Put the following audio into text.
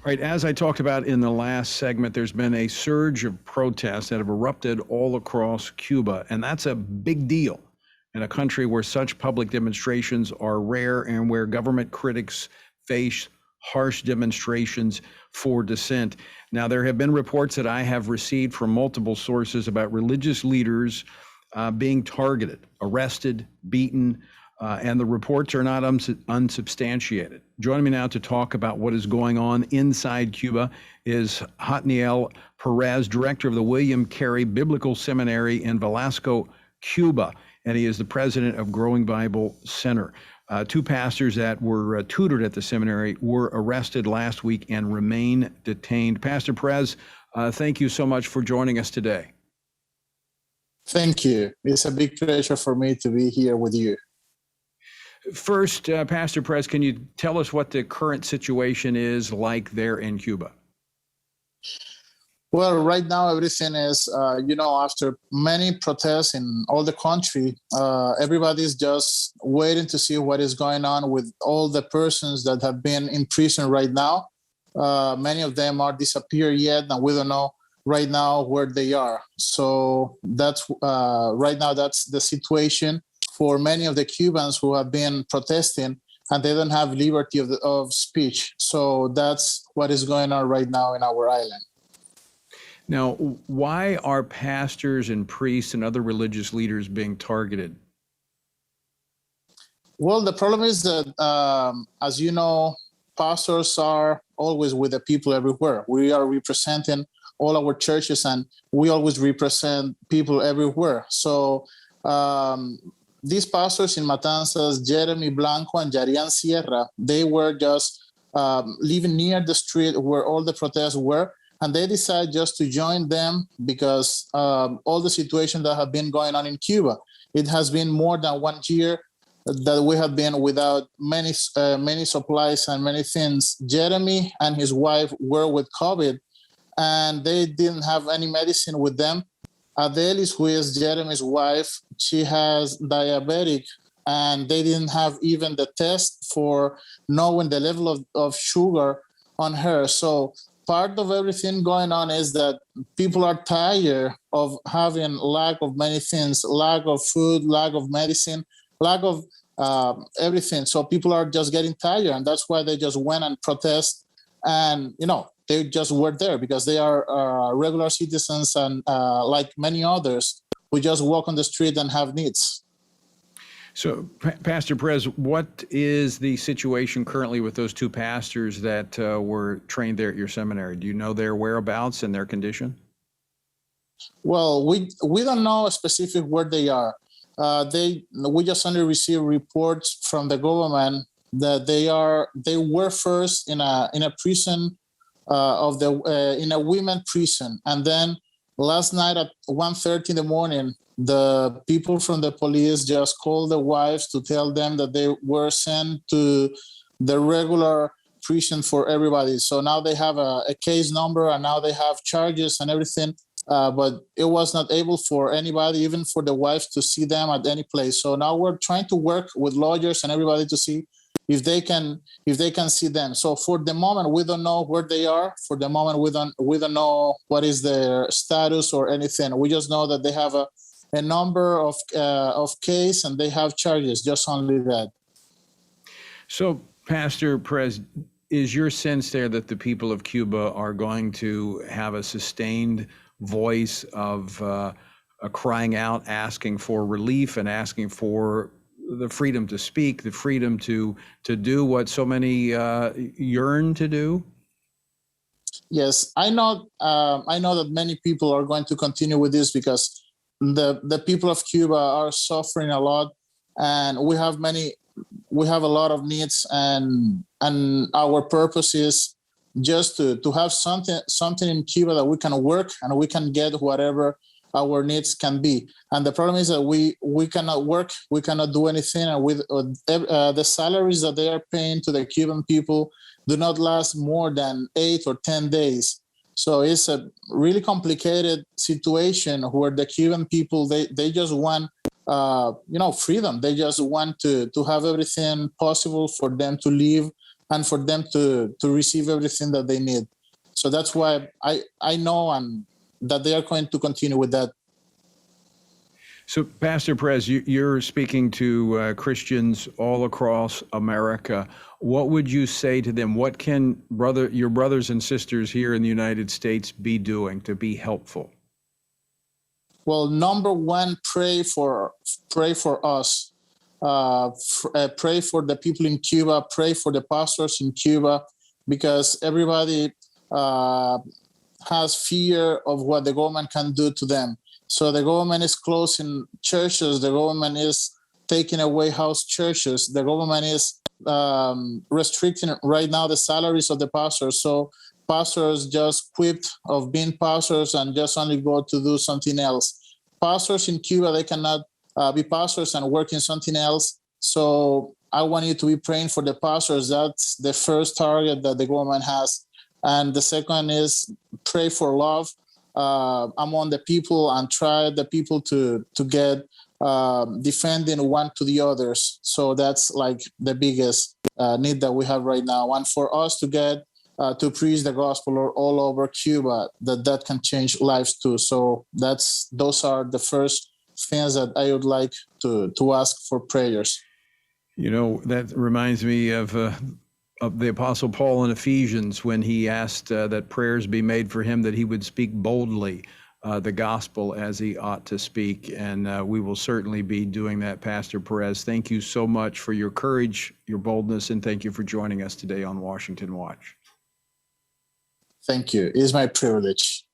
Right, as I talked about in the last segment, there's been a surge of protests that have erupted all across Cuba, and that's a big deal in a country where such public demonstrations are rare and where government critics face harsh demonstrations for dissent. Now, there have been reports that I have received from multiple sources about religious leaders being targeted, arrested, beaten, and the reports are not unsubstantiated. Joining me now to talk about what is going on inside Cuba is Jatniel Peréz, director of the William Carey Biblical Seminary in Velasco, Cuba, and he is the president of Growing Bible Center. Two pastors that were tutored at the seminary were arrested last week and remain detained. Pastor Peréz, thank you so much for joining us today. Thank you. It's a big pleasure for me to be here with you. First, Pastor Peréz, can you tell us what the current situation is like there in Cuba? Well, right now everything is, after many protests in all the country, everybody's just waiting to see what is going on with all the persons that have been in prison right now. Many of them are disappeared yet, and we don't know right now where they are. So that's right now that's the situation for many of the Cubans who have been protesting, and they don't have liberty of speech. So that's what is going on right now in our island. Now, why are pastors and priests and other religious leaders being targeted? Well, the problem is that, as you know, pastors are always with the people everywhere. We are representing all our churches, and we always represent people everywhere. So these pastors in Matanzas, Jeremy Blanco and Yarian Sierra, they were just living near the street where all the protests were, and they decided just to join them because all the situations that have been going on in Cuba. It has been more than 1 year that we have been without many supplies and many things. Jeremy and his wife were with COVID, and they didn't have any medicine with them. Adelis, who is Jeremy's wife, she has diabetic, and they didn't have even the test for knowing the level of sugar on her. So part of everything going on is that people are tired of having lack of many things, lack of food, lack of medicine, lack of everything. So people are just getting tired, and that's why they just went and protest. And, they just were there because they are regular citizens and like many others who just walk on the street and have needs. So, Pastor Peréz, what is the situation currently with those two pastors that were trained there at your seminary? Do you know their whereabouts and their condition? Well, we don't know specific where they are. We just only receive reports from the government that they were first in a prison in a women prison, and then last night at 1:30 in the morning, the people from the police just called the wives to tell them that they were sent to the regular prison for everybody. So now they have a case number, and now they have charges and everything. But it was not able for anybody, even for the wives, to see them at any place. So now we're trying to work with lawyers and everybody to see if they can see them. So for the moment, we don't know where they are. For the moment, we don't know what is their status or anything. We just know that they have a number of case and they have charges, just only that. So, Pastor Peréz, is your sense there that the people of Cuba are going to have a sustained voice of crying out, asking for relief and asking for the freedom to speak, the freedom to do what so many yearn to do? Yes, I know that many people are going to continue with this because the people of Cuba are suffering a lot, and we have a lot of needs, and our purpose is just to have something in Cuba that we can work and we can get whatever our needs can be. And the problem is that we cannot work, we cannot do anything, and with the salaries that they are paying to the Cuban people do not last more than 8 or 10 days. So it's a really complicated situation where the Cuban people, they just want freedom. They just want to have everything possible for them to live and for them to receive everything that they need. So that's why I know and that they are going to continue with that. So, Pastor Perez, you're speaking to Christians all across America. What would you say to them? What can your brothers and sisters here in the United States be doing to be helpful? Well, number one, pray for us. Pray for the people in Cuba. Pray for the pastors in Cuba, because everybody has fear of what the government can do to them. So the government is closing churches. The government is taking away house churches. The government is restricting right now the salaries of the pastors. So pastors just quit of being pastors and just only go to do something else. Pastors in Cuba, they cannot be pastors and work in something else. So I want you to be praying for the pastors. That's the first target that the government has. And the second is pray for love among the people, and try the people to get defending one to the others. So that's like the biggest need that we have right now. And for us to get to preach the gospel all over Cuba, that can change lives too. So those are the first things that I would like to ask for prayers. You know, that reminds me of the Apostle Paul in Ephesians, when he asked that prayers be made for him that he would speak boldly the gospel as he ought to speak. And we will certainly be doing that, Pastor Perez. Thank you so much for your courage, your boldness, and thank you for joining us today on Washington Watch. Thank you. It is my privilege.